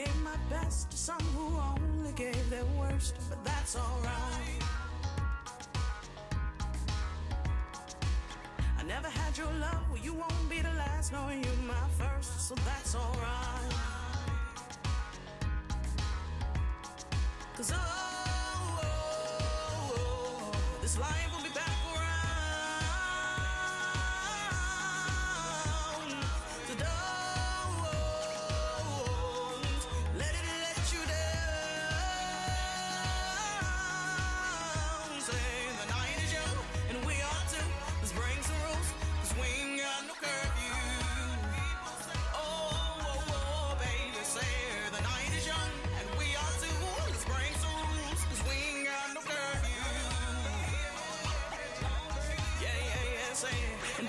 gave my best to some who only gave their worst, but that's alright. I never had your love, well you won't be the last, knowing you my first, so that's alright. 'Cause this life will be back around. So don't let it let you down. Say the night is young and we are too. Let's break some rules, 'cause we ain't got no curfew. Oh, baby, say the night is young and we are too. Let's break some rules, 'cause we ain't got no curfew. Yeah, say it. And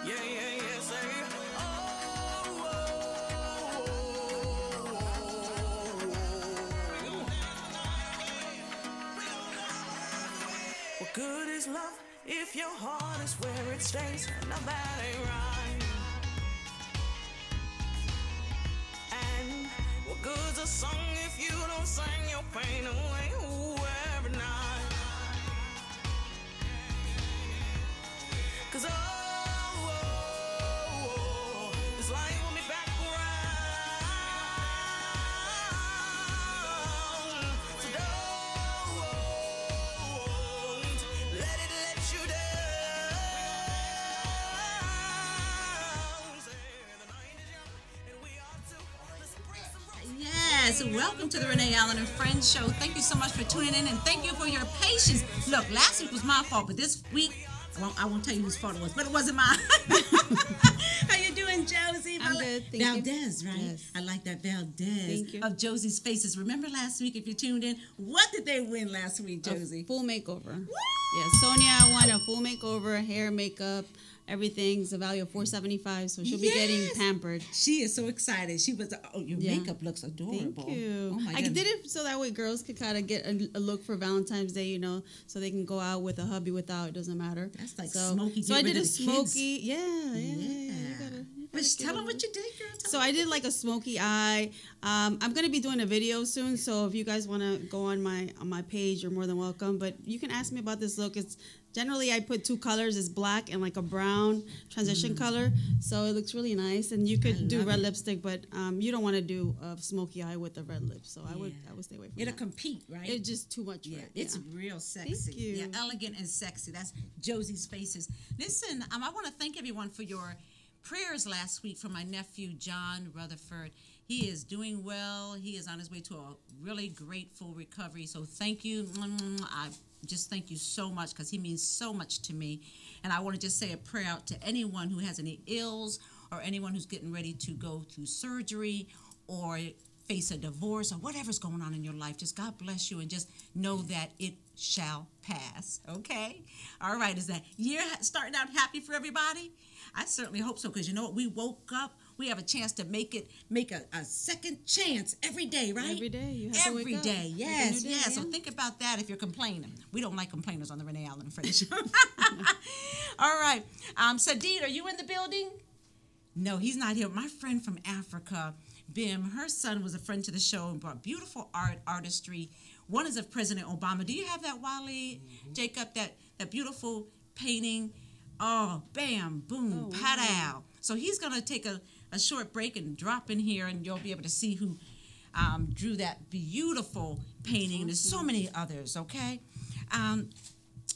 yeah, say it. What good is love if your heart is where it stays? Now that ain't right. And what good's a song if you don't sing your pain away? Ooh, every night. 'Cause this life will be back around. So don't let it let you down. Say the night is young and we are too. Let's break some rules. Yes, welcome to the Renee Allen and Friends Show. Thank you so much for tuning in, and thank you for your patience. Look, last week was my fault, but this week, well, I won't tell you whose fault it was, but it wasn't mine. How you doing, Josie? I'm good, thank you. Valdez, right? Yes. I like that Valdez Thank you. of Josie's Faces. Remember last week, if you tuned in, what did they win last week, Josie? A full makeover. Woo! Yeah, Sonia won a full makeover, hair, makeup, everything's a value of $475, so she'll be getting pampered. She is so excited. She was, oh, your makeup looks adorable. Thank you. Oh my I goodness. did it so that way girls could kind of get a look for Valentine's Day, you know, so they can go out with a hubby, without, it doesn't matter. That's like so, smoky. So get I rid did of a the kids. smoky, yeah. You gotta Tell them what you did, girl. So I did like a smoky eye. I'm gonna be doing a video soon, so if you guys want to go on my page, you're more than welcome. But you can ask me about this look. It's generally I put two colors. It's black and like a brown transition color, so it looks really nice. And you could do red lipstick, but you don't want to do a smoky eye with a red lip. So I would stay away from It'll that. compete, right? It's just too much. Yeah, for it. it's real sexy. Thank you. Yeah, elegant and sexy. That's Josie's Faces. Listen, I want to thank everyone for your prayers last week for my nephew, John Rutherford. He is doing well. He is on his way to a really grateful recovery. So thank you. I just thank you so much, because he means so much to me. And I want to just say a prayer out to anyone who has any ills, or anyone who's getting ready to go through surgery or face a divorce or whatever's going on in your life. Just God bless you, and just know that it shall pass. Okay? All right. Is that year starting out happy for everybody? I certainly hope so, because you know what? We woke up. We have a chance to make a second chance every day, right? Every day. You have to wake Every up. day. Yes, Day, yes. So think about that if you're complaining. We don't like complainers on the Renee Allen and Friends Show. All right. Sadid, are you in the building? No, he's not here. My friend from Africa, Bim, her son was a friend to the show and brought beautiful artistry. One is of President Obama. Do you have that, Wally, Jacob, that beautiful painting? Oh, bam, boom, pow. So he's going to take a short break and drop in here, and you'll be able to see who drew that beautiful painting. And there's so many others, okay?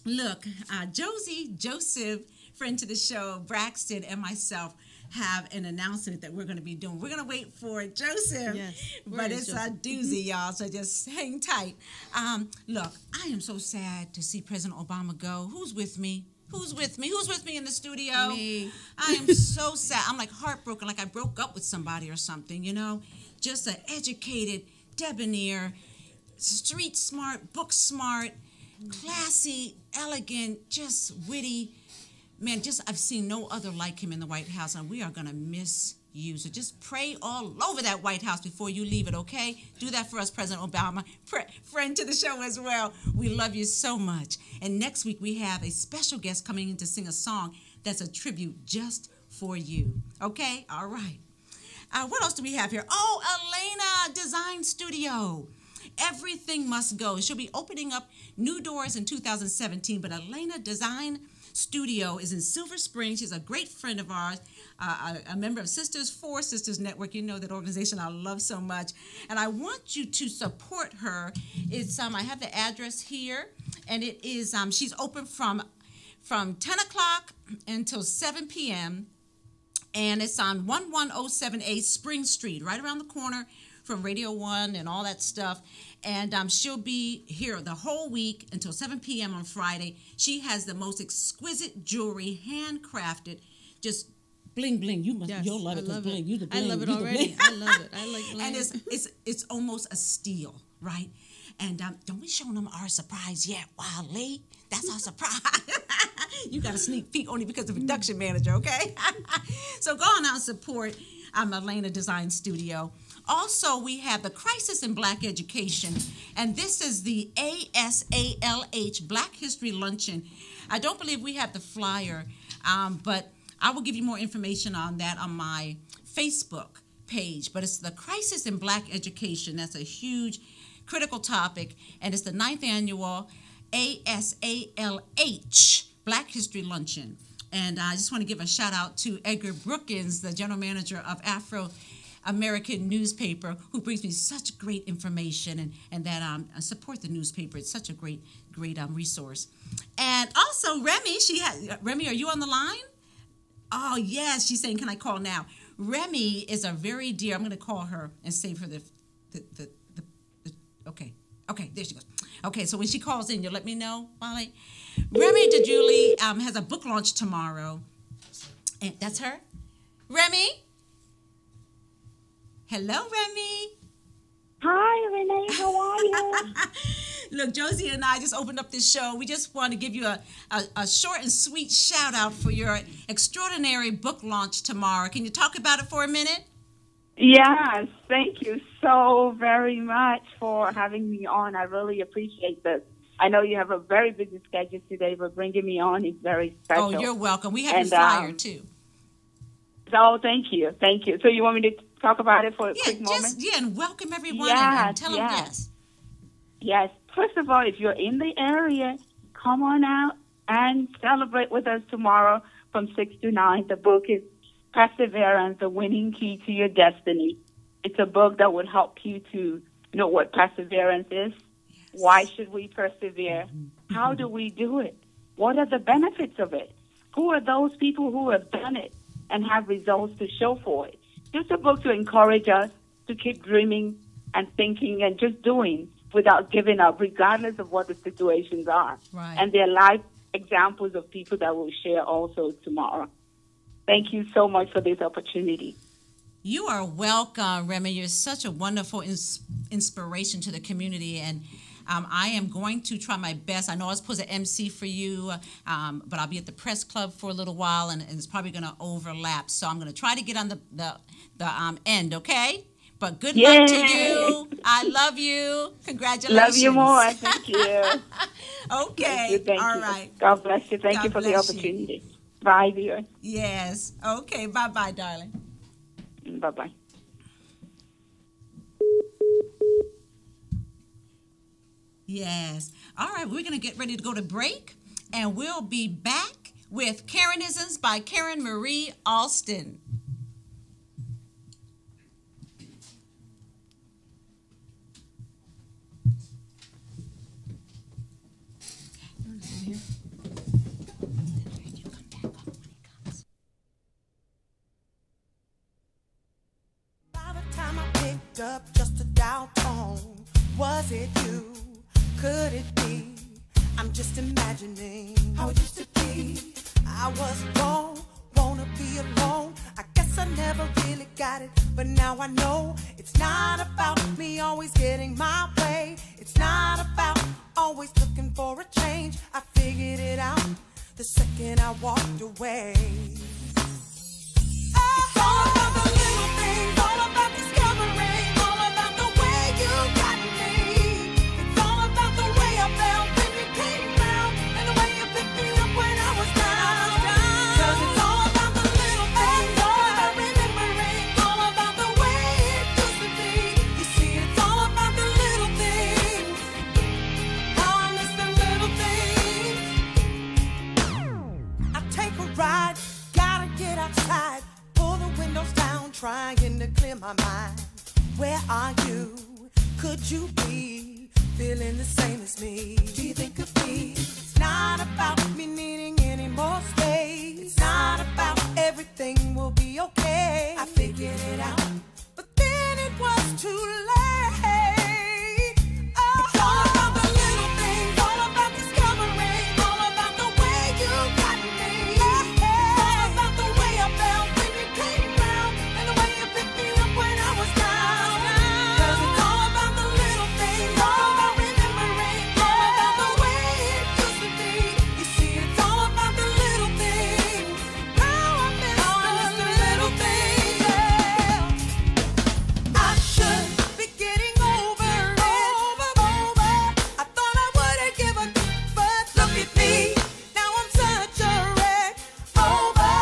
Look, Josie, Joseph, friend to the show, Braxton, and myself have an announcement that we're going to be doing. We're going to wait for Joseph, yes. but it's a doozy, y'all, so just hang tight. Look, I am so sad to see President Obama go. Who's with me? Who's with me? Who's with me in the studio? Me. I am so sad. I'm like heartbroken, like I broke up with somebody or something, you know? Just an educated, debonair, street smart, book smart, classy, elegant, just witty man, I've seen no other like him in the White House, and we are going to miss you. So just pray all over that White House before you leave it, okay? Do that for us, President Obama. Friend to the show as well. We love you so much. And next week we have a special guest coming in to sing a song that's a tribute just for you. Okay? All right. What else do we have here? Oh, Elena Design Studio. Everything must go. She'll be opening up new doors in 2017, but Elena Design Studio is in Silver Spring. She's a great friend of ours, a member of Sisters for Sisters Network. You know that organization I love so much. And I want you to support her. It's I have the address here, and it is she's open from 10 o'clock until 7 p.m., and it's on 1107A Spring Street, right around the corner from Radio 1 and all that stuff. And she'll be here the whole week until 7 p.m. on Friday. She has the most exquisite jewelry, handcrafted, just bling bling. You'll love it because bling. You the bling. I love it already. I love it. I like bling. And it's almost a steal, right? And don't be showing them our surprise yet, Wally. That's our surprise. You got a sneak peek only because of production manager, okay? So go on out and support Elena Design Studio. Also, we have the Crisis in Black Education, and this is the ASALH Black History Luncheon. I don't believe we have the flyer, but I will give you more information on that on my Facebook page. But it's the Crisis in Black Education. That's a huge, critical topic, and it's the 9th annual ASALH Black History Luncheon. And I just want to give a shout out to Edgar Brookins, the general manager of Afro-American newspaper, who brings me such great information, and that I support the newspaper. It's such a great resource. And also Remy, Remy, are you on the line? Oh yes, she's saying, can I call now? Remy is a very dear. I'm going to call her and save her the okay, there she goes. Okay, so when she calls in, you'll let me know, Wally. Remy DeJulie has a book launch tomorrow. And that's her? Remy? Hello, Remy. Hi, Renee. How are you? Look, Josie and I just opened up this show. We just want to give you a short and sweet shout out for your extraordinary book launch tomorrow. Can you talk about it for a minute? Yes, thank you so very much for having me on. I really appreciate this. I know you have a very busy schedule today, but bringing me on is very special. Oh, you're welcome. We have a flyer, too. So thank you. Thank you. So you want me to talk about it for a quick moment? And welcome everyone and tell them yes. Yes. First of all, if you're in the area, come on out and celebrate with us tomorrow from 6 to 9. The book is Perseverance, The Winning Key to Your Destiny. It's a book that would help you to know what perseverance is. Yes. Why should we persevere? Mm-hmm. How do we do it? What are the benefits of it? Who are those people who have done it and have results to show for it? Just a book to encourage us to keep dreaming and thinking and just doing without giving up, regardless of what the situations are. Right. And there are live examples of people that we'll share also tomorrow. Thank you so much for this opportunity. You are welcome, Remy. You're such a wonderful inspiration to the community, and I am going to try my best. I know I was supposed to MC for you, but I'll be at the press club for a little while, and it's probably going to overlap. So I'm going to try to get on the end, okay? But good luck to you. I love you. Congratulations. Love you more. Thank you. Okay. Thank you. All right. God bless you. Thank you for the opportunity. Bye, dear. Yes. Okay. Bye-bye, darling. Bye-bye. Yes. All right. We're going to get ready to go to break, and we'll be back with Karenisms by Karen Marie Alston. Up just a doubt on, was it you? Could it be? I'm just imagining how it used to be. I was wrong, wanna be alone. I guess I never really got it, but now I know it's not about me always getting my way. It's not about always looking for a change. I figured it out. the second I walked away. It's all about the little things, all about discovering, all about the way you got me. It's all about the way I felt when you came round, and the way you picked me up when I was down. 'Cause it's all about the little things, all about remembering, all about the way it used to be. You see, it's all about the little things. Oh, I miss the little things. I take a ride, gotta get outside, pull the windows down, trying to clear my mind. Where are you? Could you be feeling the same as me? Do you think of me? It's not about me needing any more space. It's not about everything will be okay. I figured it out, but then it was too late. Oh, it's all about the little things, all about discovering, all about the way you got me. It's all about the way I felt when you came round, and the way you picked me up when I was down. 'Cause it's all about the little things, all about remembering, all about the way it used to be. You see, it's all about the little things. Oh, I miss the little things. Yeah. I should be getting over it. I thought I wouldn't give a but look at me. Now I'm such a wreck. Over,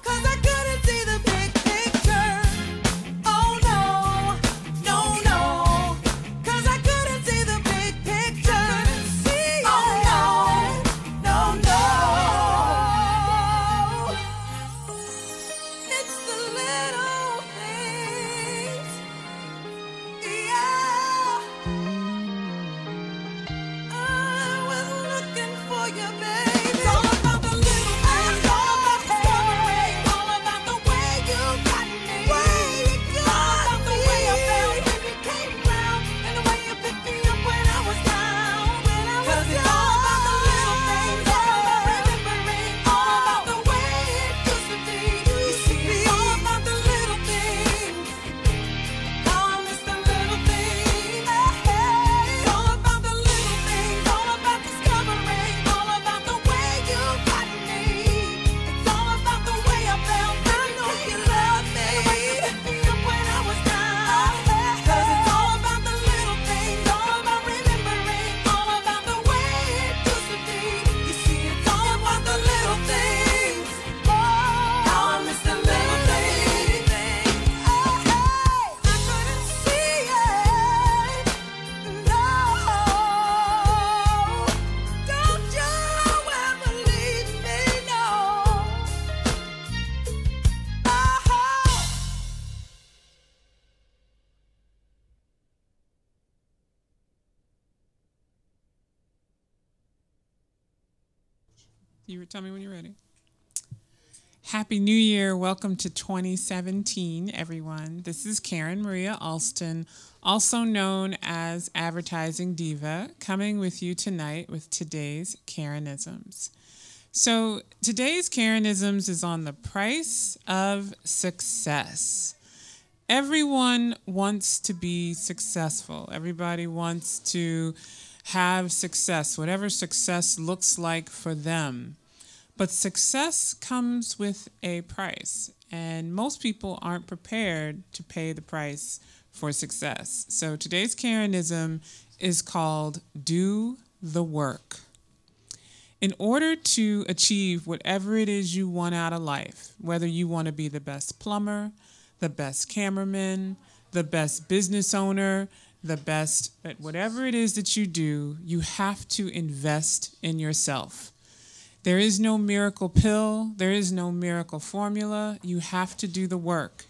'cause I couldn't see the big picture. Oh no, no, no, 'cause I couldn't see the big picture. Oh no, no, no. It's the little things. Yeah. I was looking for you, baby. It's all about the little things, all about discovering, all about the way you got me. All about the way I felt when you came round, and the way you picked me up when I was down. 'Cause it's all about the little things, all about remembering, all about the way it used to be. You see, it's all about the little things. Oh, I miss the little things. It's all about the little things, all about discovering, all about the way you got me. It's all about the way I felt when you came round, and the way you picked me up when I was down. 'Cause it's all about the little things, all about remembering, all about the way it used to be. You see, it's all about the little things. Oh, I miss the little things. I couldn't see it. No, don't you ever leave me, no. Oh. You tell me when you're ready. Happy New Year. Welcome to 2017, everyone. This is Karen Maria Alston, also known as Advertising Diva, coming with you tonight with today's Karenisms. So today's Karenisms is on the price of success. Everyone wants to be successful. Everybody wants to have success, whatever success looks like for them. But success comes with a price, and most people aren't prepared to pay the price for success. So today's Karenism is called Do the Work. In order to achieve whatever it is you want out of life, whether you want to be the best plumber, the best cameraman, the best business owner, the best at whatever it is that you do, you have to invest in yourself. There is no miracle pill. There is no miracle formula. You have to do the work.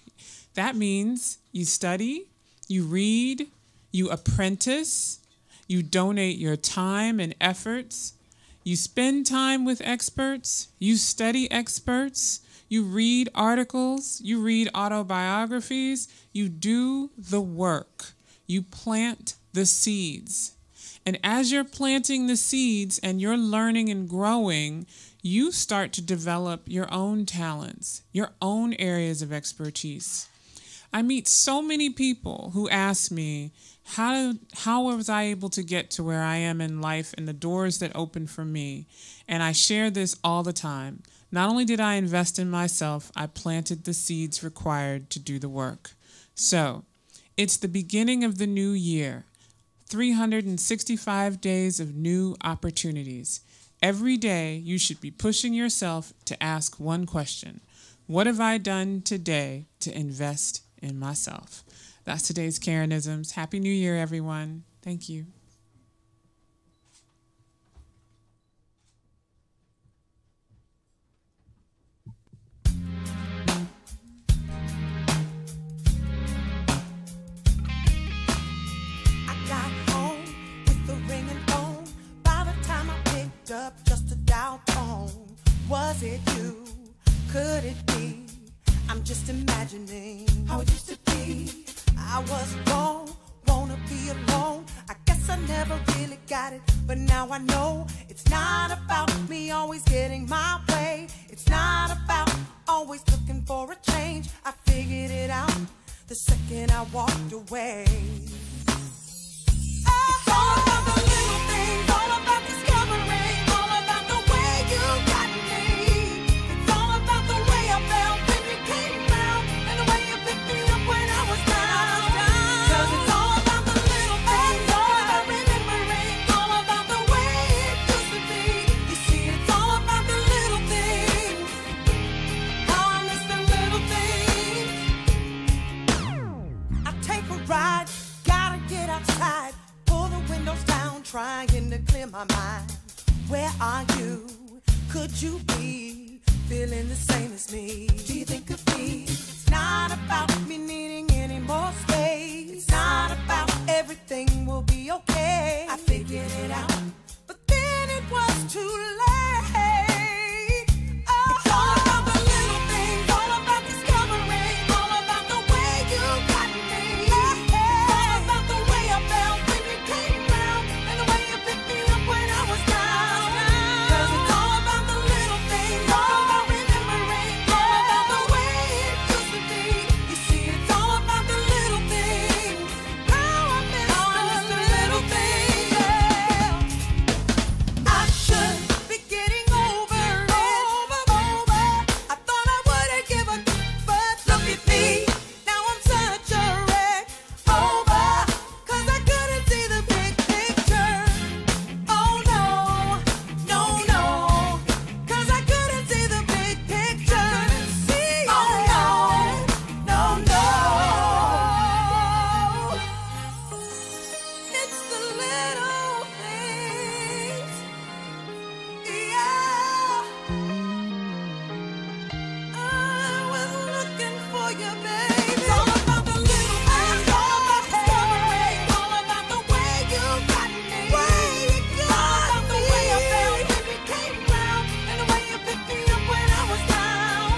That means you study, you read, you apprentice, you donate your time and efforts, you spend time with experts, you study experts, you read articles, you read autobiographies, you do the work. You plant the seeds. And as you're planting the seeds and you're learning and growing, you start to develop your own talents, your own areas of expertise. I meet so many people who ask me, how was I able to get to where I am in life and the doors that open for me? And I share this all the time. Not only did I invest in myself, I planted the seeds required to do the work. So, it's the beginning of the new year. 365 days of new opportunities. Every day, you should be pushing yourself to ask one question. What have I done today to invest in myself? That's today's Karenisms. Happy New Year, everyone. Thank you. I got home with the ringing phone. By the time I picked up, just a dial tone. Was it you? Could it be? I'm just imagining how it used to be. I was wrong, wanna be alone. I guess I never really got it, but now I know it's not about me always getting my way. It's not about always looking for a change. I figured it out the second I walked away. It's all about the little things, all about discovering, all about the way you got me. It's all about the way I felt when you came around, and the way you picked me up when I was down. 'Cause it's all about the little things, all about remembering, all about the way it used to be. You see, it's all about the little things. Oh, I miss the little things. I take a ride, gotta get outside, pull the windows down, trying to clear my mind. Where are you? Could you be feeling the same as me? Do you think of me? It's not about me needing any more space. It's not about everything will be okay. I figured it out, but then it was too late. Oh, it's all about the little things, all about discovering, all about the way you got me. It's all about the way I felt when you came around, and the way you picked me up when I was down. 'Cause it's all about the little things, all about remembering, all about the way it used to be. You see, it's all about the little things. How I miss the little things. Yeah. I should be getting over it. I thought I wouldn't give a but look at me. Now I'm such a wreck. Over, 'cause I couldn't see the big picture. Oh no, no, no, 'cause I couldn't see the big picture. Oh no, no, no. It's the little things. Yeah. I was looking for you, baby. It's all about the little things, all about discovering, all about the way you got me. All about the way I felt when you came around, and the way you picked me up when I was down.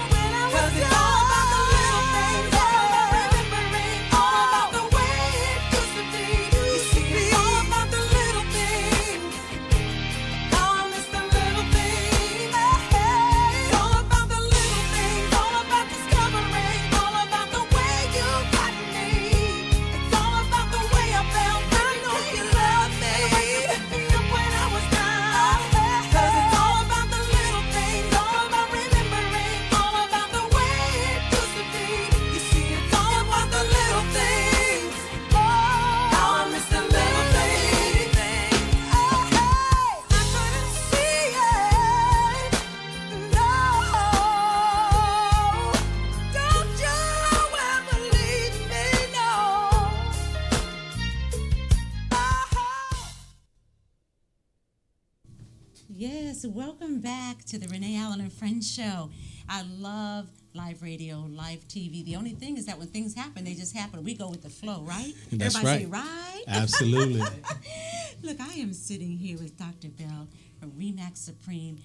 'Cause it's all about the little things, all about remembering, all about the way it used to be. You see, it's all about the little things. Oh, I miss the little things. It's all about the little things, all about discovering, all about the way you got me. It's all about the way I felt when you came around, and the way you picked me up when I was down. 'Cause it's all about the little things, all about remembering, all about the way it used to be. You see, it's all about the little things. Oh, I miss the little things. I couldn't see it. No, don't you ever leave me, no. Yes, welcome back to the Renee Allen and Friends show. I love live radio, live TV. The only thing is that when things happen, they just happen. We go with the flow, right? That's Everybody right. say, right? Absolutely. Look, I am sitting here with Dr. Bell from Remax Supreme.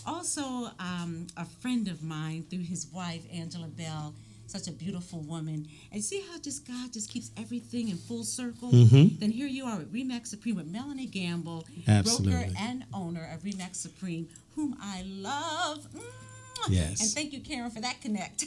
Also, a friend of mine through his wife, Angela Bell, such a beautiful woman. And see how just God just keeps everything in full circle? Then here you are with Remax Supreme with Melanie Gamble, broker Absolutely. and owner of Remax Supreme, whom I love. Yes. And thank you, Karen, for that connect.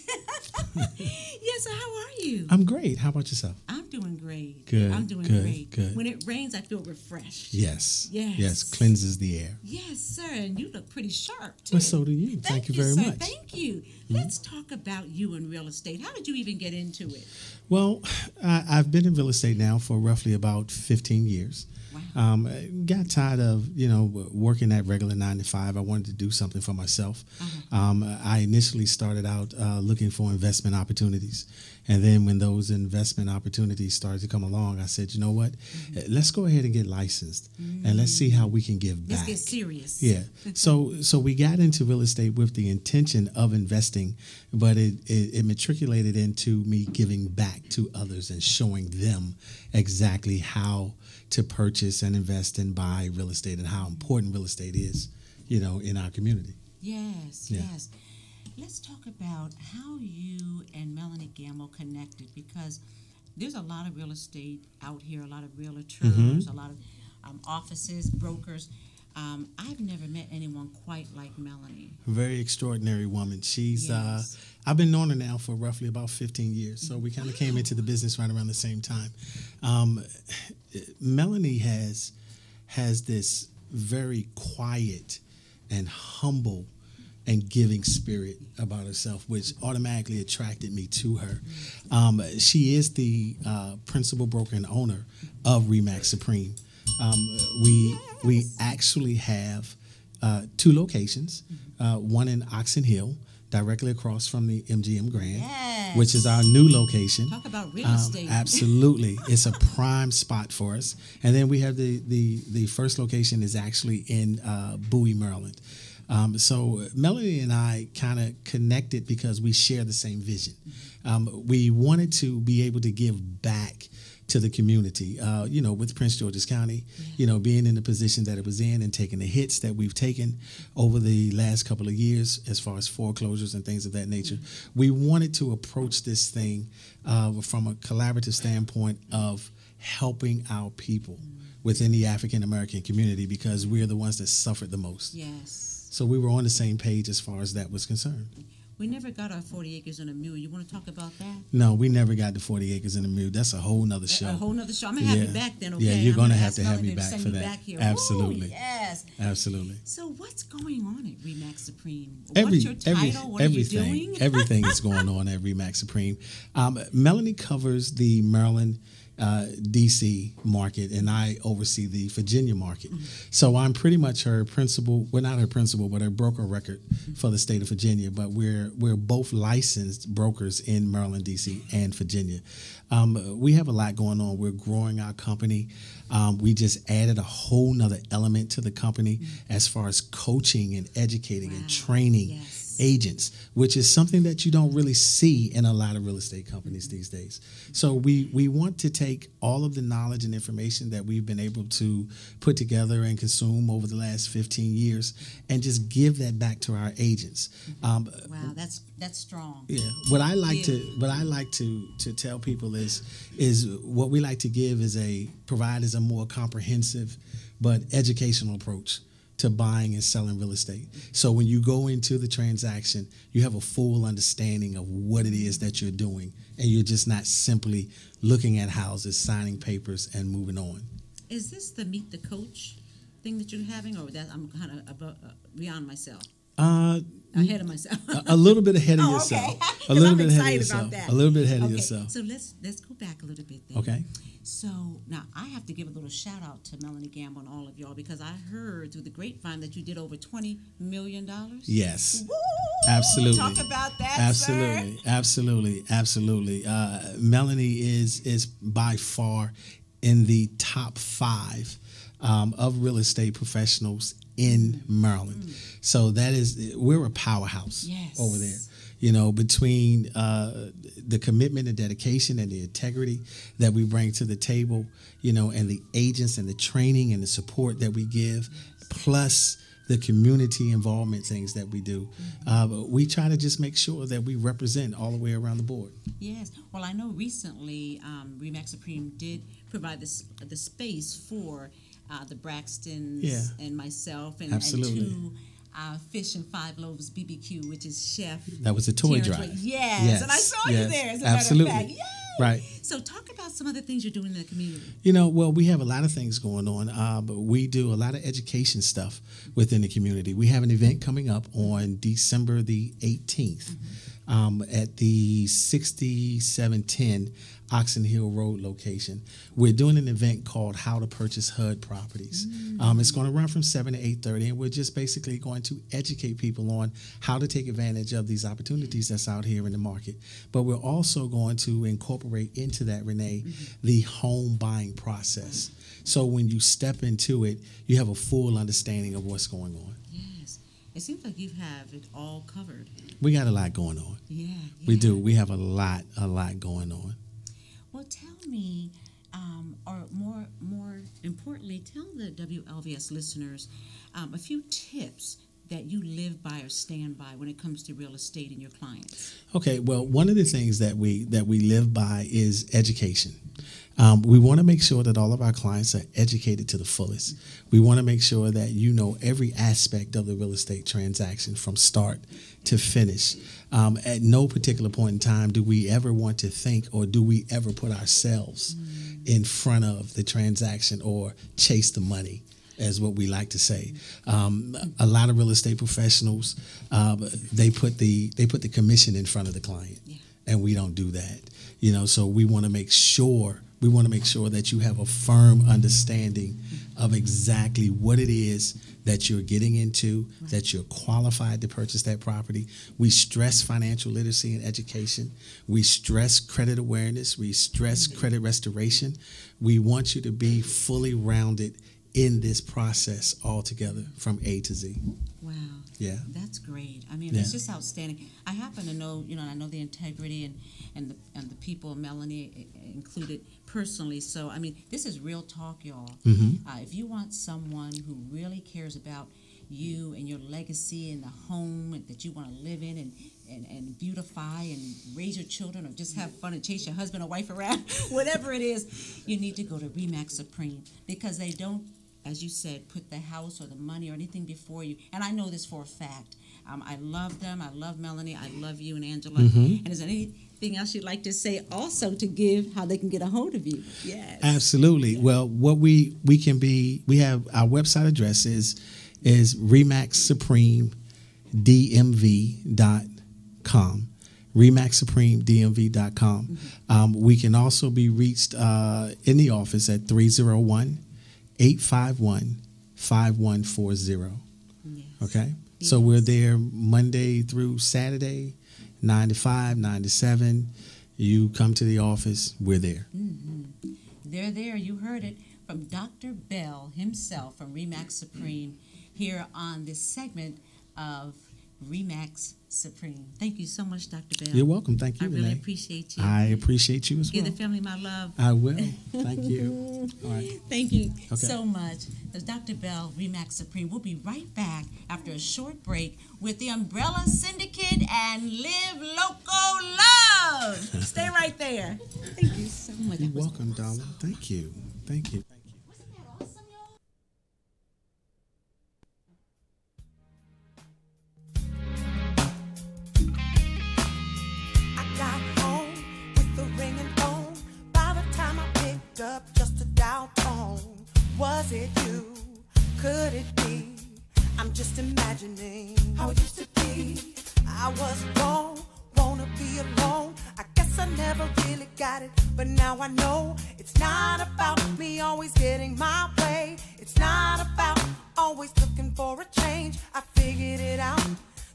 Yes, so how are you? I'm great. How about yourself? I'm doing great. Good, I'm doing good, great. good. When it rains, I feel refreshed. Yes. Yes. Yes. Cleanses the air. Yes, sir. And you look pretty sharp, too. Well, so do you. Thank you very sir. much. Thank you. Let's talk about you in real estate. How did you even get into it? Well, I've been in real estate now for roughly about 15 years. Wow. Got tired of, working that regular 9 to 5. I wanted to do something for myself. I initially started out looking for investment opportunities. And then when those investment opportunities started to come along, I said, you know what? Let's go ahead and get licensed and let's see how we can give back. Let's get serious. Yeah. So we got into real estate with the intention of investing, but it matriculated into me giving back to others and showing them exactly how to purchase and invest and buy real estate and how important real estate is, in our community. Yes, Yeah. yes. Let's talk about how you and Melanie Gamble connected, because there's a lot of real estate out here, a lot of realtors, a lot of offices, brokers. I've never met anyone quite like Melanie. Very extraordinary woman. She's Yes. I've been knowing her now for roughly about 15 years. So we kind of came into the business right around the same time. Melanie has this very quiet and humble and giving spirit about herself, which automatically attracted me to her. She is the principal broker and owner of Remax Supreme. We actually have 2 locations, one in Oxon Hill, directly across from the MGM Grand, Yes. which is our new location. Talk about real estate. Absolutely. It's a prime spot for us. And then we have the first location is actually in Bowie, Maryland. So Melanie and I kind of connected because we share the same vision. We wanted to be able to give back to the community, with Prince George's County, being in the position that it was in and taking the hits that we've taken over the last couple of years as far as foreclosures and things of that nature. We wanted to approach this thing from a collaborative standpoint of helping our people within the African American community, because we're the ones that suffered the most. Yes. So we were on the same page as far as that was concerned. We never got our 40 acres and a mule. You want to talk about that? No, we never got the 40 acres and a mule. That's a whole nother show. A whole nother show. I'm going to have you back then, okay? Yeah, you're I'm going to gonna have ask to have Melanie me back send for you that. back here. Absolutely. Ooh, yes. Absolutely. So what's going on at Remax Supreme? What's your title? What everything, are you doing? Everything is going on at Remax Supreme. Melanie covers the Maryland, D.C. market, and I oversee the Virginia market. So I'm pretty much her principal, well, not her principal, but her broker record for the state of Virginia. But we're both licensed brokers in Maryland, D.C. and Virginia. We have a lot going on. We're growing our company. We just added a whole nother element to the company as far as coaching and educating and training agents, which is something that you don't really see in a lot of real estate companies these days. So we want to take all of the knowledge and information that we've been able to put together and consume over the last 15 years and just give that back to our agents. Wow, that's strong. Yeah. What I like to tell people is what we like to give provide a more comprehensive but educational approach to buying and selling real estate. So when you go into the transaction, you have a full understanding of what it is that you're doing, and you're just not simply looking at houses, signing papers, and moving on. Is this the Meet the Coach thing that you're having, or that I'm kind of beyond myself? Ahead of myself. A little bit ahead of yourself. Okay. A little I'm bit ahead of excited yourself. about that. A little bit ahead of Okay, yourself. so let's go back a little bit then. Okay. So now I have to give a little shout out to Melanie Gamble and all of y'all, because I heard through the grapevine that you did over $20 million. Yes. Woo! Absolutely. Talk about that, Absolutely. sir. Absolutely. Melanie is by far in the top 5 of real estate professionals in Maryland. So we're a powerhouse over there. Between the commitment and dedication and the integrity that we bring to the table, and the agents and the training and the support that we give, plus the community involvement things that we do. We try to just make sure that we represent all the way around the board. Yes. Well, I know recently Remax Supreme did provide the space for the Braxtons and myself and Absolutely. two Fish and Five Loaves BBQ, which is Chef. That was a toy Terrence drive. Yes, and I saw you there. As a absolutely. matter of fact. Yay! Right. So talk about some of the things you're doing in the community. Well, we have a lot of things going on, but we do a lot of education stuff within the community. We have an event coming up on December the 18th at the 6710 Oxon Hill Road location. We're doing an event called How to Purchase HUD Properties. It's going to run from 7 to 8:30, and we're just basically going to educate people on how to take advantage of these opportunities that's out here in the market. But we're also going to incorporate into that, Renee, the home buying process. So when you step into it, you have a full understanding of what's going on. Yes. It seems like you have it all covered. We got a lot going on. Yeah. We do. We have a lot going on. Well, tell me, or more importantly, tell the WLVS listeners a few tips that you live by or stand by when it comes to real estate and your clients. Okay, well, one of the things that we live by is education. We want to make sure that all of our clients are educated to the fullest. We want to make sure that you know every aspect of the real estate transaction from start to finish. At no particular point in time do we ever want to think, or do we ever put ourselves in front of the transaction or chase the money, as what we like to say. A lot of real estate professionals, they put the commission in front of the client, and we don't do that. So we want to make sure that you have a firm understanding of exactly what it is that you're getting into, that you're qualified to purchase that property. We stress financial literacy and education. We stress credit awareness. We stress credit restoration. We want you to be fully rounded in this process altogether from A to Z. Wow. Yeah. That's great. I mean, it's just outstanding. I happen to know, I know the integrity and the people, Melanie included personally. So, I mean, this is real talk, y'all. If you want someone who really cares about you and your legacy and the home that you want to live in and beautify and raise your children or just have fun and chase your husband or wife around, whatever it is, you need to go to Remax Supreme, because they don't, as you said, put the house or the money or anything before you. And I know this for a fact. I love them. I love Melanie. I love you and Angela. And is there anything else you'd like to say also to give how they can get a hold of you? Yes. Absolutely. Yeah. Well, what we have our website address is remaxsupremedmv.com. remaxsupremedmv.com. We can also be reached in the office at 301-851-5140. Yes. Okay? Yes. So we're there Monday through Saturday, 9 to 5, 9 to 7. You come to the office, we're there. They're there. You heard it from Dr. Bell himself from Remax Supreme here on this segment of Remax Supreme. Thank you so much, Dr. Bell. You're welcome. Thank you, I Renee. really appreciate you. I appreciate you as well. Give the family my love. I will. Thank you. All right. Thank you so much. There's Dr. Bell, Remax Supreme. We'll be right back after a short break with the Umbrella Syndicate and Live Loco Love. Stay right there. Thank you so much. You're welcome, darling. Thank you. Thank you. Wasn't that awesome, y'all? I got home with the ringing phone. By the time I picked up, just a dial tone. Was it you? Could it be? I'm just imagining how it used to be. I was wrong, wanna be alone. I guess I never really got it, but now I know it's not about me always getting my way. It's not about always looking for a change. I figured it out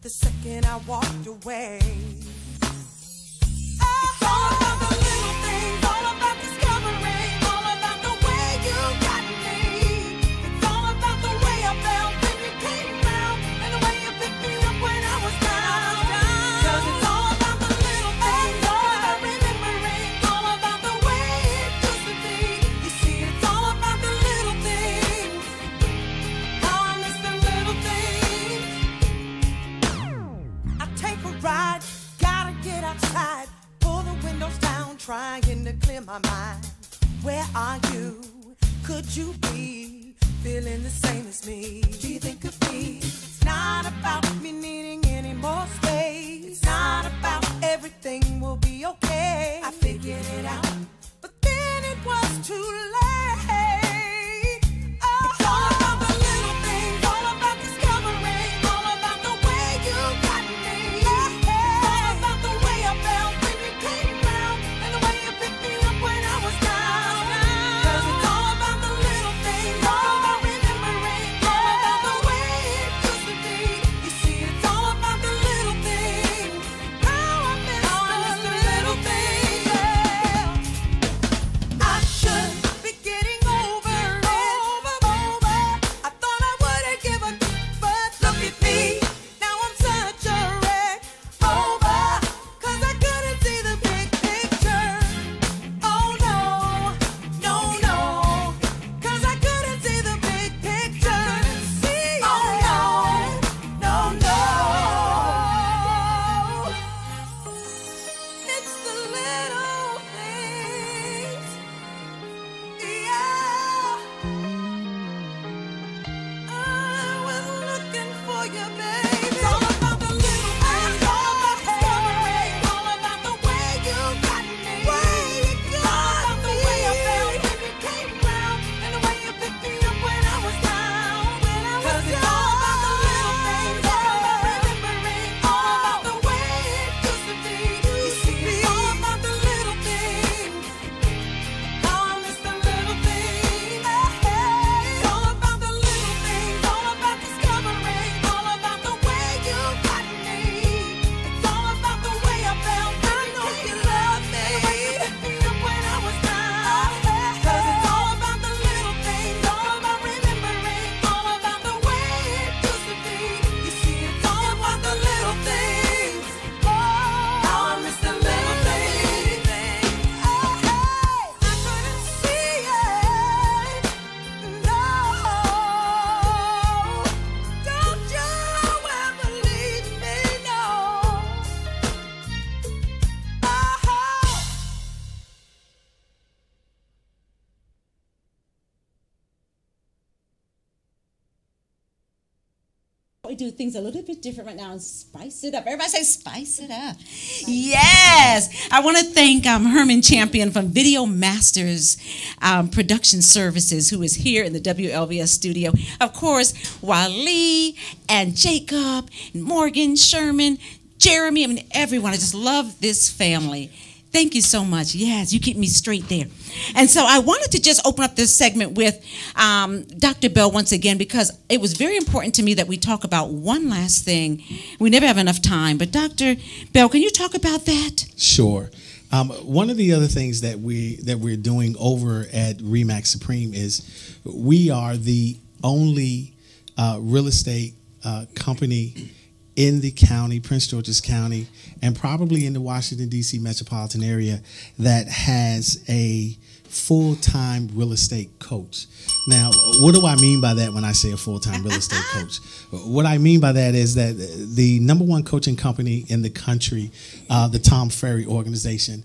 the second I walked away. It's all about the little things, all about discovering, all about the way you got me. It's all about the way I felt when you came around, and the way you picked me up when I was down. 'Cause it's all about the little things, all about remembering, all about the way it used to be. You see, it's all about the little things. I miss the little things. I take a ride, gotta get outside, pull the windows down, trying to clear my mind. Where are you? Could you be feeling the same as me? Do you think of me? It's not about me needing any more space. It's not about everything will be okay. I figured it out, but then it was too late. It's all about the little things, all about discovering, all about the way you got me. It's all about the way I felt when you came round, and the way you picked me up when I was down. 'Cause it's all about the little things, all about remembering, all about the way it used to be. You see, it's all about the little things. How I miss the little things. Yeah. I should be getting over it. I thought I wouldn't give a but look at me. Now I'm such a wreck. Over, 'cause I couldn't see the big picture. Oh no, no, no, 'cause I couldn't see the big picture. Oh no, no, no. It's the little things. Yeah. I was looking for you, baby. It's all about the little things, all about discovering, all about the way you got me. All about the way I felt when you came round, and the way you picked me up when I was down. 'Cause it's all about the little things, all about remembering, all about the way it used to be. You see, it's all about the little things. How I miss the little things. It's all about the little things, all about discovering, all about the way you got me. It's all about the way I felt. I know you love me. The way you picked me up when I was down. 'Cause it's all about the little things, all about remembering, all about the way it used to be. You see, it's all about the little things. How I miss the little things. I couldn't see it. No, don't you ever leave me, no. We do things a little bit different right now and spice it up. Everybody say spice it up. Yes. I want to thank Herman Champion from Video Masters Production Services, who is here in the WLVS studio. Of course, Wally and Jacob, and Morgan, Sherman, Jeremy, I mean, everyone. I just love this family. Thank you so much. Yes, you keep me straight there. And so I wanted to just open up this segment with Dr. Bell once again, because it was very important to me that we talk about one last thing. We never have enough time, but Dr. Bell, can you talk about that? Sure. One of the other things that we're doing over at Remax Supreme is we are the only real estate company in the county, Prince George's County, and probably in the Washington, D.C. metropolitan area that has a full-time real estate coach. Now, what do I mean by that when I say a full-time real estate coach? What I mean by that is that the #1 coaching company in the country, the Tom Ferry organization,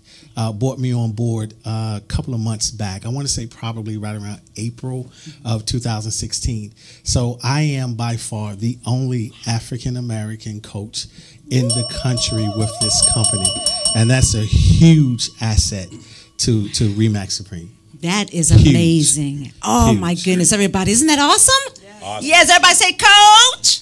brought me on board a couple of months back. I want to say probably right around April of 2016. So I am by far the only African-American coach in the country with this company. And that's a huge asset to Remax Supreme. That is amazing. Huge. Oh, huge. My goodness, everybody. Isn't that awesome? Awesome. Yes, everybody say, Coach.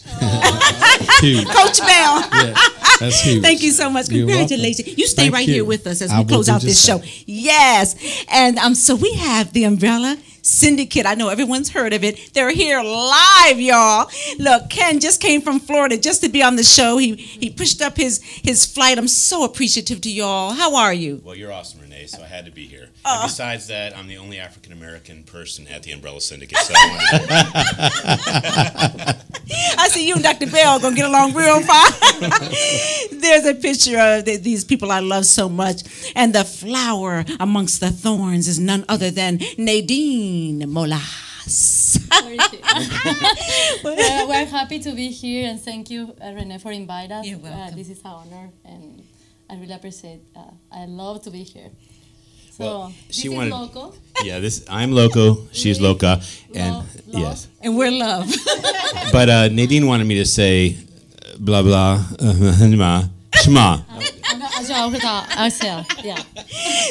Coach Bell. Yeah, that's huge. Thank you so much. Congratulations. You stay right here with us as we close out this show. Yes. And so we have the Umbrella Syndicate. I know everyone's heard of it. They're here live, y'all. Look, Ken just came from Florida just to be on the show. He pushed up his flight. I'm so appreciative to y'all. How are you? Well, you're awesome, Renee, so I had to be here. And besides that, I'm the only African-American person at the Umbrella Syndicate. So I see you and Dr. Bell going to get along real fine. There's a picture of these people I love so much. And the flower amongst the thorns is none other than Nadine Molas. We're happy to be here, and thank you, Renee, for inviting us. You're welcome. This is an honor, and I really appreciate I love to be here. So she this wanted- is Loco. Yeah, I'm Loco. She's Loca, and Love. yes. And we're love. But Nadine wanted me to say blah blah shma. Yeah.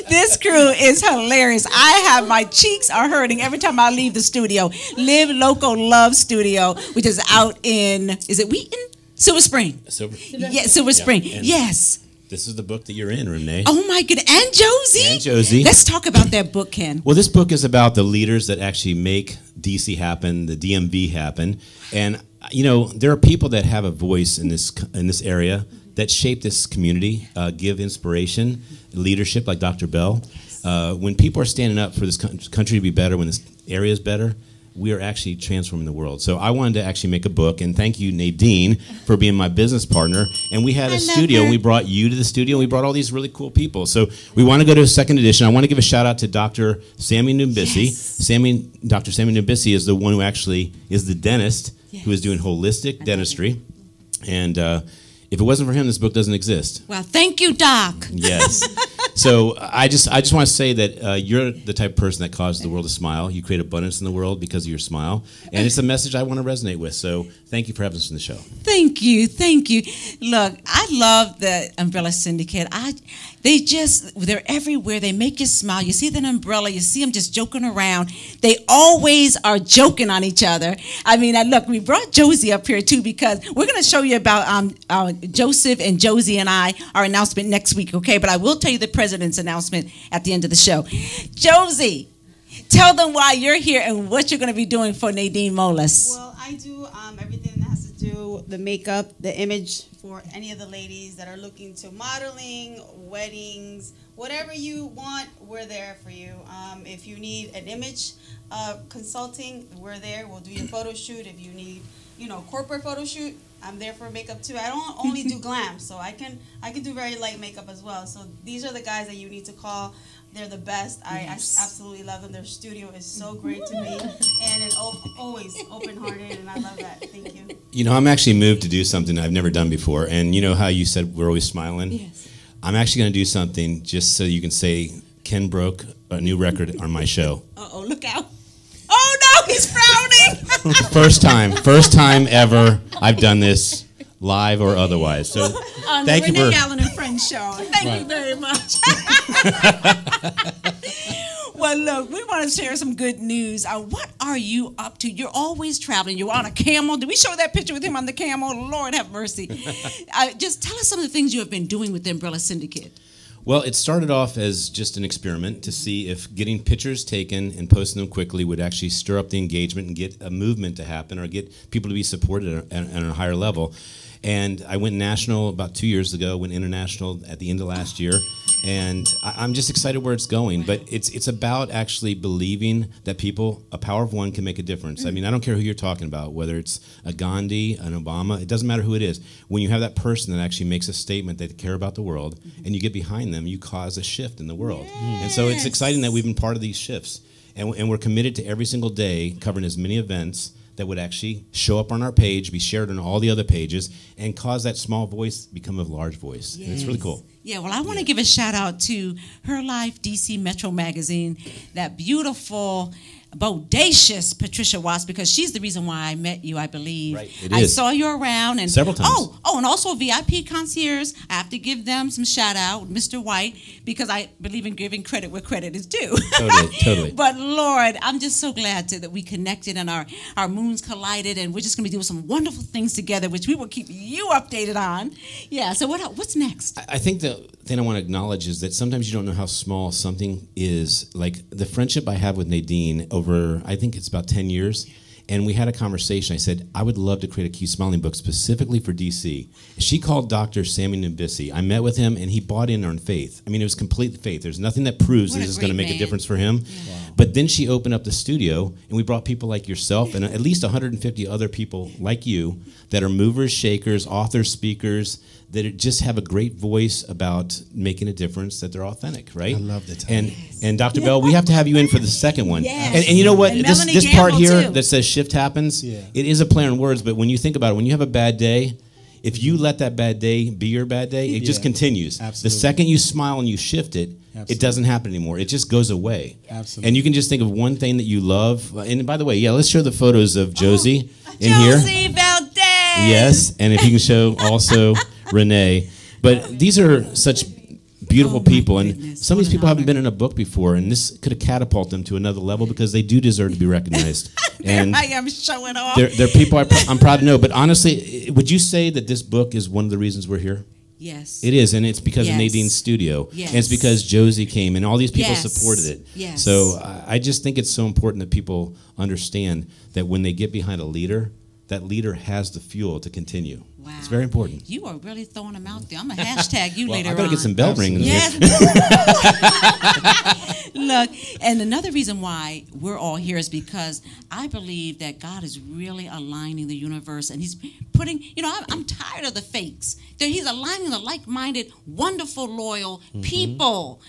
This crew is hilarious. My cheeks are hurting every time I leave the studio. Live Loco Love Studio, which is out in, is it Wheaton? Silver Spring. Yeah, Silver Spring. and- Yes. This is the book that you're in, Renee. Oh my goodness. And Josie. And Josie. Let's talk about that book, Ken. Well, this book is about the leaders that actually make DC happen, the DMV happen, and there are people that have a voice in this area that shape this community, give inspiration, leadership, like Dr. Bell. When people are standing up for this country to be better, when this area is better, we are actually transforming the world. So I wanted to actually make a book, and thank you, Nadine, for being my business partner. And we had a studio, and we brought you to the studio, and we brought all these really cool people. So we want to go to a second edition. I want to give a shout out to Dr. Sammy Numbisi. Yes. Dr. Sammy Numbisi is the one who actually is the dentist who is doing holistic dentistry. And if it wasn't for him, this book doesn't exist. Well, thank you, Doc. Yes. So I just want to say that you're the type of person that causes the world to smile. You create abundance in the world because of your smile, and it's a message I want to resonate with. So thank you for having us on the show. Thank you. Look, I love the Umbrella Syndicate. They're everywhere. They make you smile. You see that umbrella, you see them just joking around. They always are joking on each other. I mean, look, we brought Josie up here too because we're going to show you about Joseph and Josie and our announcement next week, okay? But I will tell you the president's announcement at the end of the show. Josie, tell them why you're here and what you're going to be doing for Nadine Molas. Well, I do everything that has to do the makeup, the image for any of the ladies that are looking to modeling, weddings, whatever you want, we're there for you. If you need an image consulting, we're there. We'll do your photo shoot. If you need, corporate photo shoot, I'm there for makeup too. I don't only do glam, so I can do very light makeup as well. So these are the guys that you need to call. They're the best. I absolutely love them. Their studio is so great to me, and always open-hearted, and I love that. Thank you. I'm actually moved to do something I've never done before. And you know how you said we're always smiling? Yes. I'm actually going to do something just so you can say Ken broke a new record on my show. Uh-oh, look out. Oh, no, he's frowning. First time ever I've done this, live or otherwise. So On thank the you Renee for... Allen and Friends show. Thank you very much. Well, look, we want to share some good news. What are you up to? You're always traveling. You're on a camel. Did we show that picture with him on the camel? Lord have mercy. Just tell us some of the things you have been doing with the Umbrella Syndicate. Well, it started off as just an experiment to see if getting pictures taken and posting them quickly would actually stir up the engagement and get a movement to happen or get people to be supported at a higher level. And I went national about 2 years ago, went international at the end of last year. And I'm just excited where it's going. But it's about actually believing that a power of one can make a difference. I mean, I don't care who you're talking about, whether it's a Gandhi, an Obama, it doesn't matter who it is. When you have that person that actually makes a statement that they care about the world and you get behind them, you cause a shift in the world. Yes. And so it's exciting that we've been part of these shifts. And we're committed to every single day covering as many events that would actually show up on our page, be shared on all the other pages, and cause that small voice become a large voice. Yes. And it's really cool. Yeah, well, I want to give a shout out to Her Life DC Metro Magazine, that beautiful, bodacious Patricia Watts, because she's the reason why I met you, I believe. Right, it I is. saw you around. And several times. Oh, and also VIP concierge. I have to give them some shout out, Mr. White, because I believe in giving credit where credit is due. Totally. But Lord, I'm just so glad that we connected and our moons collided, and we're just going to be doing some wonderful things together, which we will keep you updated on. Yeah, so what's next? I think the thing I want to acknowledge is that sometimes you don't know how small something is. Like the friendship I have with Nadine over, I think it's about 10 years, and we had a conversation. I said, I would love to create a Keep Smiling book specifically for DC. She called Dr. Sammy Numbisi. I met with him, and he bought in on faith. I mean, it was complete faith. There's nothing that proves that this is going to make a difference for him. Yeah. Wow. But then she opened up the studio, and we brought people like yourself and at least 150 other people like you that are movers, shakers, authors, speakers, that just have a great voice about making a difference, that they're authentic, right? I love the title. And Dr. Bell, we have to have you in for the second one. Yes. And you know what? And This part here too. that says shift happens, it is a play on words, but when you think about it, when you have a bad day, if you let that bad day be your bad day, it just continues. Absolutely. The second you smile and you shift it, It doesn't happen anymore. It just goes away. Absolutely. And you can just think of one thing that you love. And by the way, let's show the photos of Josie in here. Josie Valdez. Yes, and if you can show also Renee. But these are such beautiful people, and some of these people haven't been in a book before, and this could have catapulted them to another level because they do deserve to be recognized. And I am showing off. they're people I'm proud to know. But honestly, would you say that this book is one of the reasons we're here? Yes. It is, and it's because of Yes. Nadine's studio. Yes. And it's because Josie came, and all these people Yes. supported it. Yes. So I just think it's so important that people understand that when they get behind a leader, that leader has the fuel to continue. Wow. It's very important. You are really throwing them out there. I'm going to hashtag you Well, later I better on. get some bell ringing Yes. here. Look, and another reason why we're all here is because I believe that God is really aligning the universe, and He's putting, I'm tired of the fakes. That He's aligning the like-minded, wonderful, loyal people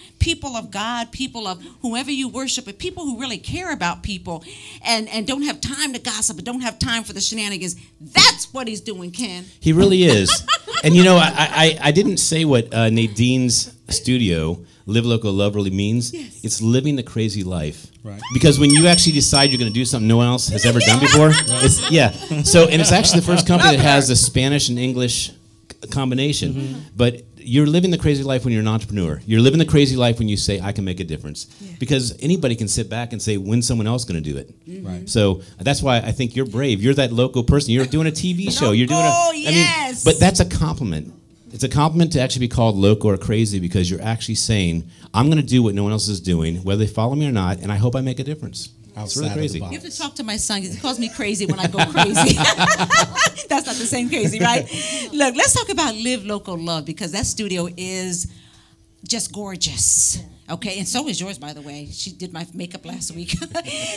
of God, people of whoever you worship, but people who really care about people and don't have time to gossip, and don't have time for the shenanigans. That's what He's doing, Ken. He really is. And I didn't say what Nadine's studio, Live Loco Love, really means. Yes. It's living the crazy life. Right. Because when you actually decide you're going to do something no one else has ever done before, and it's actually the first company that has a Spanish and English combination. But you're living the crazy life when you're an entrepreneur. You're living the crazy life when you say, I can make a difference. Yeah. Because anybody can sit back and say, when's someone else going to do it? Right. So that's why I think you're brave. You're that Loco person. You're doing a TV show. You're doing yes. but that's a compliment. It's a compliment to actually be called loco or crazy because you're actually saying, I'm going to do what no one else is doing, whether they follow me or not, and I hope I make a difference. It's really crazy. You have to talk to my son because he calls me crazy when I go crazy. That's not the same crazy, right? Look, let's talk about Live Loco Love because that studio is just gorgeous. Okay, and so is yours, by the way. She did my makeup last week.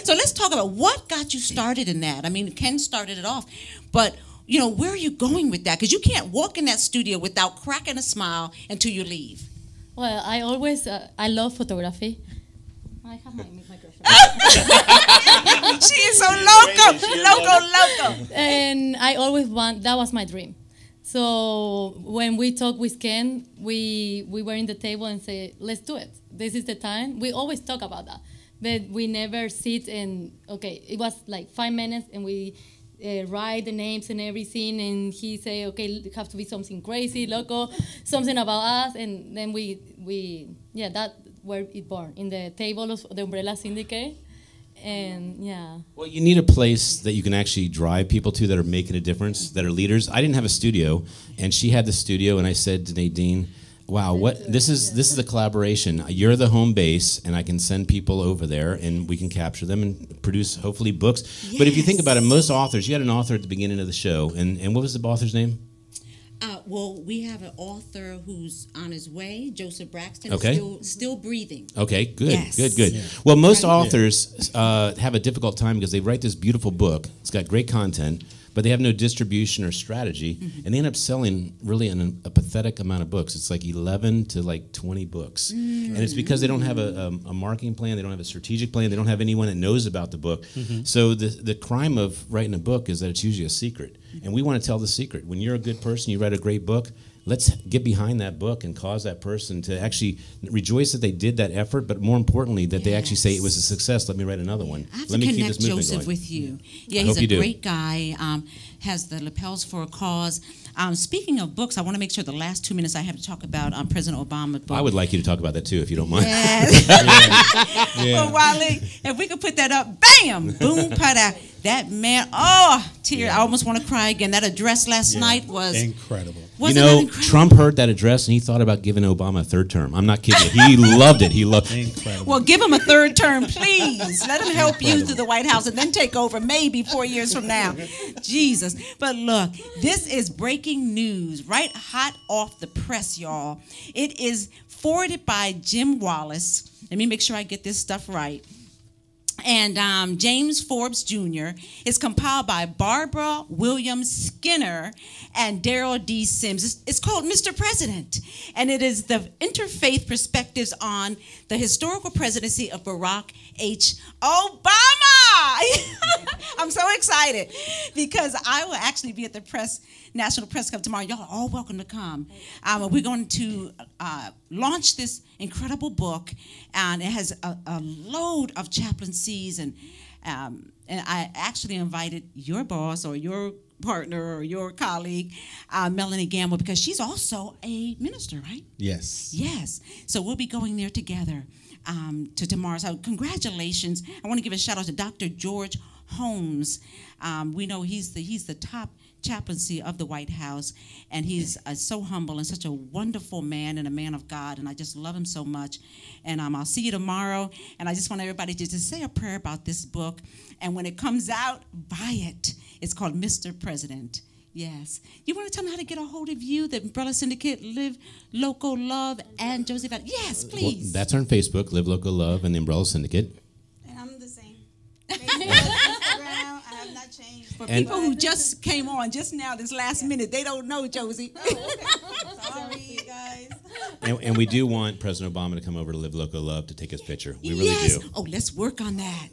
So let's talk about what got you started in that. I mean, Ken started it off, but where are you going with that? Because you can't walk in that studio without cracking a smile until you leave. Well, I always, I love photography. I have my microphone. She is so loco. And I always that was my dream. So when we talked with Ken, we were in the table and said, let's do it. This is the time. We always talk about that. But we never sit and, it was like 5 minutes and we write the names and everything, and he say, it have to be something crazy, loco, something about us, and then that where it born in the table of the Umbrella Syndicate, and Well, you need a place that you can actually drive people to that are making a difference, that are leaders. I didn't have a studio, and she had the studio, and I said to Nadine, wow, this is a collaboration. You're the home base, and I can send people over there, and we can capture them and produce, hopefully, books. Yes. But if you think about it, most authors, you had an author at the beginning of the show, and what was the author's name? Well, we have an author who's on his way, Joseph Braxton, still breathing. Okay, good, yes. good. Yeah. Well, most authors have a difficult time because they write this beautiful book. It's got great content, but they have no distribution or strategy, and they end up selling really a pathetic amount of books. It's like 11 to like 20 books. And it's because they don't have a marketing plan, they don't have a strategic plan, they don't have anyone that knows about the book. So the crime of writing a book is that it's usually a secret. And we want to tell the secret. When you're a good person, you write a great book, let's get behind that book and cause that person to actually rejoice that they did that effort, but more importantly, that they actually say it was a success. Let me write another one. I have Let to me keep connect this movement Joseph going. with you. Yeah, he's a great guy. Has the lapels for a cause. Speaking of books, I want to make sure the last 2 minutes I have to talk about President Obama's book. I would like you to talk about that too, if you don't mind. Yes. Well, Wally, if we could put that up, bam, boom, pada. That man, tear. I almost want to cry again. That address last night was incredible. Trump heard that address and he thought about giving Obama a third term. I'm not kidding you. He loved it. He loved it. Incredible. Well, give him a third term, please. Let him help you through the White House and then take over maybe 4 years from now. Jesus. But look, this is breaking news, right hot off the press, y'all. It is forwarded by Jim Wallace. Let me make sure I get this stuff right. And James Forbes Jr. is compiled by Barbara Williams Skinner and Daryl D. Sims. It's called Mr. President, and it is the interfaith perspectives on the historical presidency of Barack H. Obama. I'm so excited because I will actually be at the National Press Club tomorrow. Y'all are all welcome to come. We're going to launch this incredible book, and it has a load of chaplaincies, and I actually invited your boss or your partner or your colleague, Melanie Gamble, because she's also a minister, right? Yes. Yes. So we'll be going there together to tomorrow. So congratulations. I want to give a shout out to Dr. George Holmes. We know he's the top chaplaincy of the White House, and he's so humble and such a wonderful man and a man of God, and I just love him so much. And I'll see you tomorrow, and I just want everybody to just say a prayer about this book, and when it comes out, buy it. It's called Mr. President. Yes. You want to tell them how to get a hold of you, the Umbrella Syndicate, Live, Loco, Love, and Josie? Yes, please. Well, that's on Facebook, Live, Loco, Love, and the Umbrella Syndicate. And I'm the same. Facebook, Instagram, I have not changed. For people who just came on just now, this last minute, they don't know Josie. Oh, okay. Sorry, you guys. And we do want President Obama to come over to Live, Loco, Love to take his picture. We really do. Oh, let's work on that.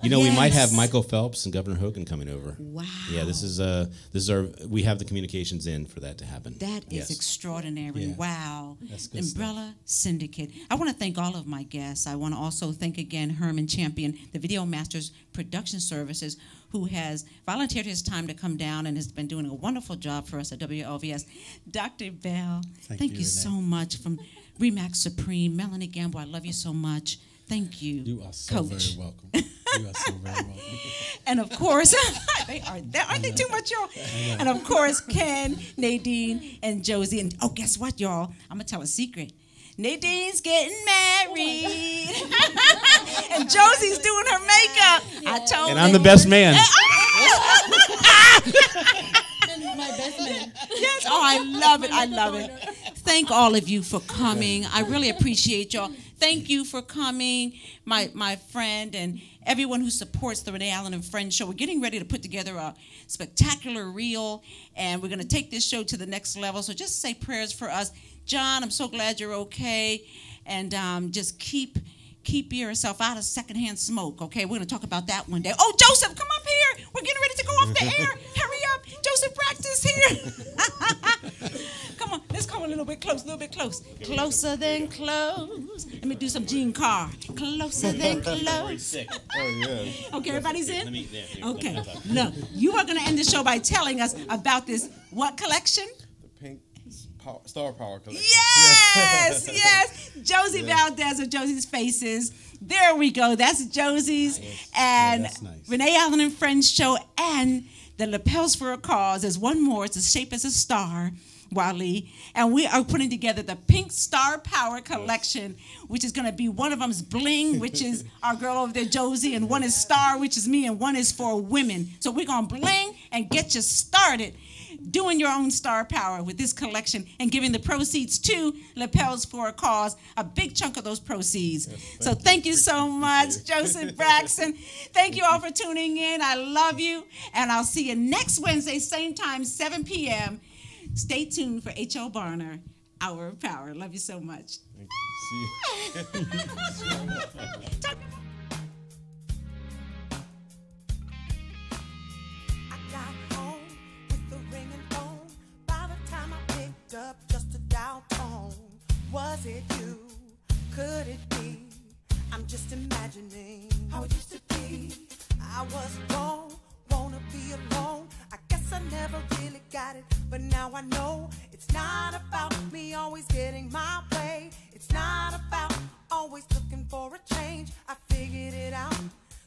You know, we might have Michael Phelps and Governor Hogan coming over. Wow. Yeah, this is our. We have the communications in for that to happen. That is extraordinary. Yeah. Wow. That's good Umbrella Syndicate. I want to thank all of my guests. I want to also thank again Herman Champion, the Video Masters Production Services, who has volunteered his time to come down and has been doing a wonderful job for us at WLVS. Dr. Bell, thank you so much. From Remax Supreme, Melanie Gamble, I love you so much. Thank you. You are so Coach. very welcome. You are so very welcome. And of course, aren't they too much, y'all? And of course, Ken, Nadine, and Josie. And oh, guess what, y'all? I'm gonna tell a secret. Nadine's getting married, and Josie's doing her makeup. I told. And I'm the best man. And my best man. Yes. Oh, I love it. I love it. Thank all of you for coming. I really appreciate y'all. Thank you for coming, my friend, and everyone who supports the Renee Allen and Friends show. We're getting ready to put together a spectacular reel, and we're going to take this show to the next level. So just say prayers for us. John, I'm so glad you're okay, and just keep yourself out of secondhand smoke, okay? We're going to talk about that one day. Oh, Joseph, come up here. We're getting ready to go off the air. Hurry up. Joseph Practice here. Come on, let's come a little bit close, Closer than close. Let me do some Gene Carr. Closer than close. Okay, everybody's in? Okay, look, you are going to end the show by telling us about this, what collection? Pink Star Power collection. Yes, yes. Josie Valdez of Josie's Faces. There we go. That's Josie's and that's nice. Renee Allen and Friends show, and the Lapels for a Cause. There's one more. It's a shape as a star, Wally. And we are putting together the Pink Star Power collection, which is going to be one of them's Bling, which is our girl over there, Josie, and one is Star, which is me, and one is for women. So we're going to bling and get you started doing your own star power with this collection and giving the proceeds to Lapels for a Cause, a big chunk of those proceeds. So thank you so much, Joseph Braxton. Thank you all for tuning in. I love you, and I'll see you next Wednesday, same time, 7 p.m. Stay tuned for H.O. Barner, Hour of Power. Love you so much. Thank you. See you. Up just a dial tone. Was it you? Could it be? I'm just imagining how it used to be. I was wrong, wanna be alone. I guess I never really got it, but now I know it's not about me always getting my way. It's not about always looking for a change. I figured it out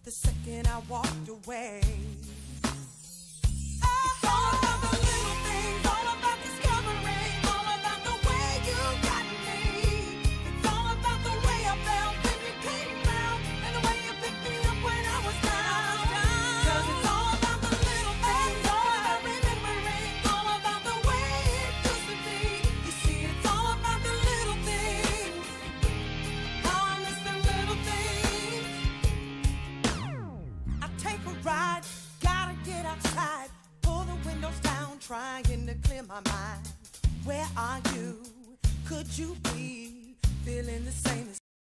the second I walked away. It's all about the little things, all about discovering. Trying to clear my mind. Where are you? Could you be feeling the same as